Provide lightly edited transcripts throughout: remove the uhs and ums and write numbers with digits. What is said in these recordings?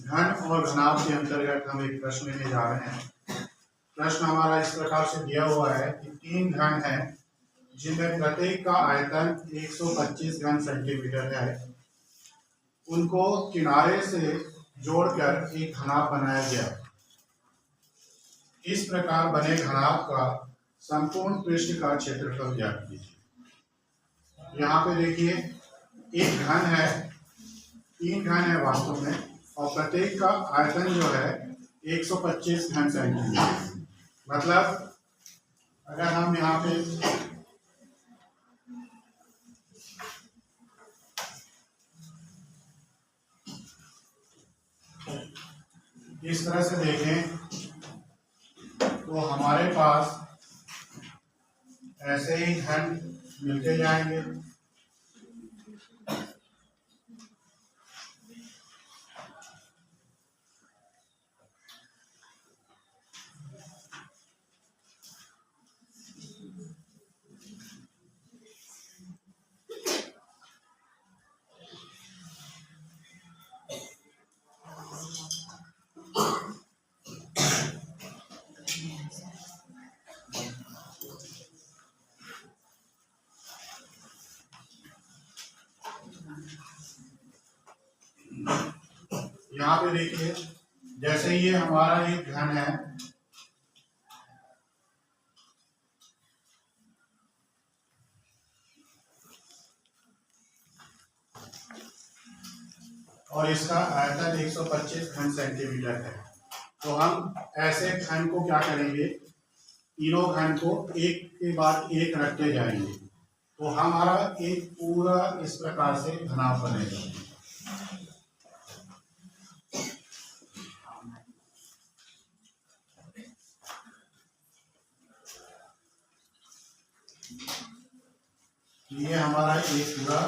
घन और घनाभ के अंतर्गत हम एक प्रश्न लेने जा रहे हैं। प्रश्न हमारा इस प्रकार से दिया हुआ है कि तीन घन हैं जिनमें प्रत्येक का आयतन 125 घन सेंटीमीटर है। उनको किनारे से जोड़कर एक घनाभ बनाया गया। इस प्रकार बने घनाभ का संपूर्ण पृष्ठ का क्षेत्रफल ज्ञात कीजिए। यहाँ पे देखिए एक घन है, तीन घन है वास्तव में, और प्रत्येक का आयतन जो है 125 घन सेंटीमीटर। मतलब अगर हम यहाँ पे इस तरह से देखें तो हमारे पास ऐसे ही घन मिलते जाएंगे। यहाँ पे देखिए जैसे ये हमारा एक घन है, और इसका आयतन 125 घन सेंटीमीटर है। तो हम ऐसे घन को क्या करेंगे, तीनों घन को एक के बाद एक रखते जाएंगे तो हमारा एक पूरा इस प्रकार से घनाभ बनेगा। ये हमारा एक पूरा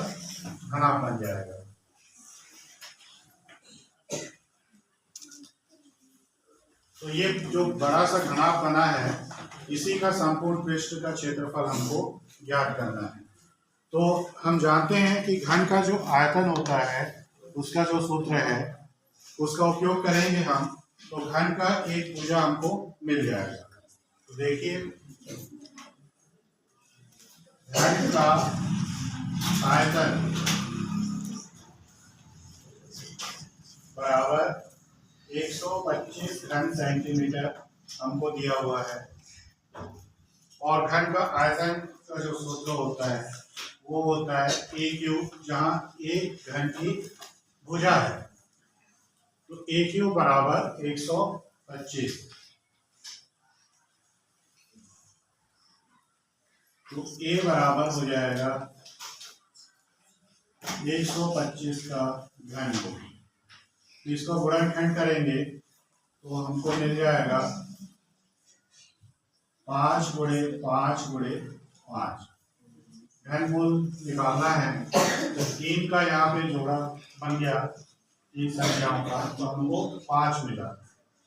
घनाभ बन जाएगा। तो ये जो बड़ा सा घनाभ बना है इसी का संपूर्ण पृष्ठ का क्षेत्रफल हमको ज्ञात करना है। तो हम जानते हैं कि घन का जो आयतन होता है उसका जो सूत्र है उसका उपयोग करेंगे हम, तो घन का एक भुजा हमको मिल जाएगा। तो देखिए घन का आयतन बराबर 125 घन सेंटीमीटर हमको दिया हुआ है, और घन का आयतन का जो सूत्र होता है वो होता है ए क्यूब, जहाँ एक घन की भुजा है। तो ए क्यूब बराबर 125। तो ए बराबर हो जाएगा 125 का घन को। इसको गुणनखंड करेंगे तो हमको मिल जाएगा 5 गुणे 5 गुणे 5। घनमूल निकालना है तो 3 का यहाँ पे जोड़ा बन गया तीन संख्याओं का, तो हमको 5 मिला।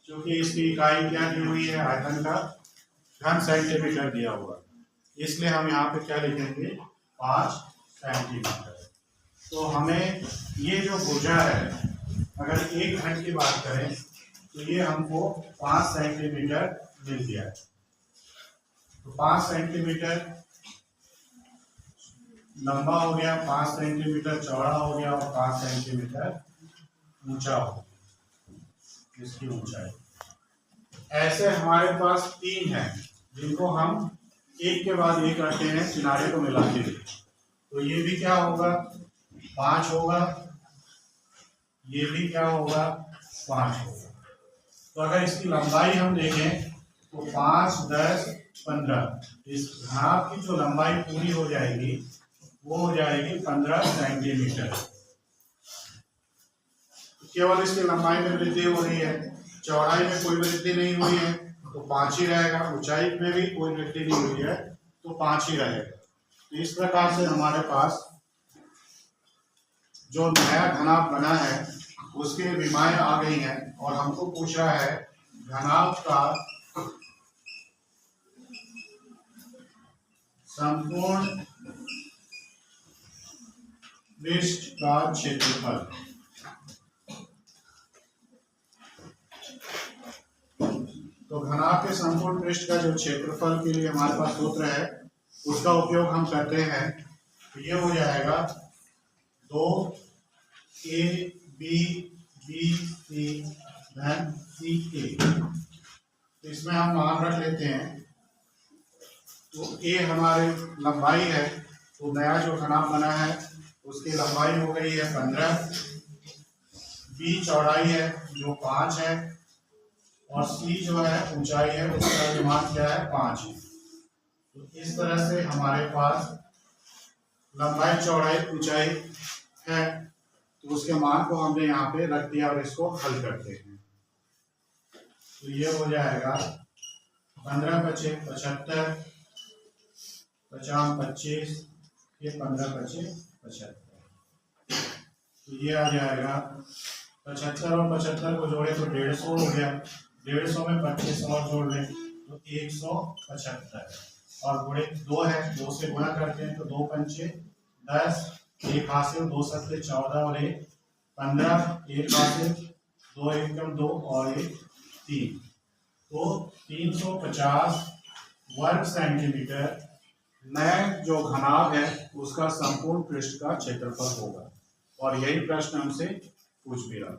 क्योंकि इसकी इकाई क्या दी हुई है, आयतन का घन सेंटीमीटर दिया हुआ, इसलिए हम यहाँ पे क्या लिखेंगे 5 सेंटीमीटर। तो हमें ये जो भुजा है अगर एक घन की बात करें तो ये हमको 5 सेंटीमीटर मिल गया। तो 5 सेंटीमीटर लंबा हो गया, 5 सेंटीमीटर चौड़ा हो गया और 5 सेंटीमीटर ऊंचा हो गया इसकी ऊंचाई। ऐसे हमारे पास तीन हैं जिनको हम एक के बाद एक रखते हैं किनारे को मिलाते हुए। तो ये भी क्या होगा 5 होगा, ये भी क्या होगा 5 होगा। तो अगर इसकी लंबाई हम देखें तो 5, 10, 15, इस घनाभ की जो लंबाई पूरी हो जाएगी वो हो जाएगी 15 सेंटीमीटर। केवल इसकी लंबाई में वृद्धि हो रही है, चौड़ाई में कोई वृद्धि नहीं हुई है तो 5 ही रहेगा, ऊंचाई में भी कोई वृद्धि नहीं हुई है तो 5 ही रहेगा। तो इस प्रकार से हमारे पास जो नया घनाभ बना है उसके विमाएं आ गई हैं और हमको पूछ रहा है घनाभ का संपूर्ण पृष्ठ का क्षेत्रफल। तो घनाभ के संपूर्ण पृष्ठ का जो क्षेत्रफल के लिए हमारे पास सूत्र है उसका उपयोग हम करते हैं। तो ये हो जाएगा 2 AB धन CA। तो इसमें हम मान रख लेते हैं। तो A हमारी लंबाई है, तो नया जो घनाभ बना है उसकी लंबाई हो गई है 15, B चौड़ाई है जो 5 है, और C जो है ऊंचाई है उसका अनुमान क्या है 5 है। तो इस तरह से हमारे पास लंबाई चौड़ाई ऊंचाई है, तो उसके मान को हमने यहाँ पे रख दिया और इसको हल करते हैं। तो ये हो जाएगा 15 × 5 = 75, 50 × 25, ये 15 × 5 = 75। तो ये आ जाएगा 75 और 75 को जोड़े तो 150 हो गया, 150 में 25 और जोड़ लें तो 175, और गुणे 2 है, 2 से गुणा करते हैं तो 2 × 5 = 10, 1 हासिल, 2 × 7 = 14 और 1 15, 1 हासिल, 2 × 1 = 2 और 1 3। तो 350 वर्ग सेंटीमीटर नए जो घनाभ है उसका संपूर्ण पृष्ठ का क्षेत्रफल होगा। और यही प्रश्न हमसे पूछ भी रहा।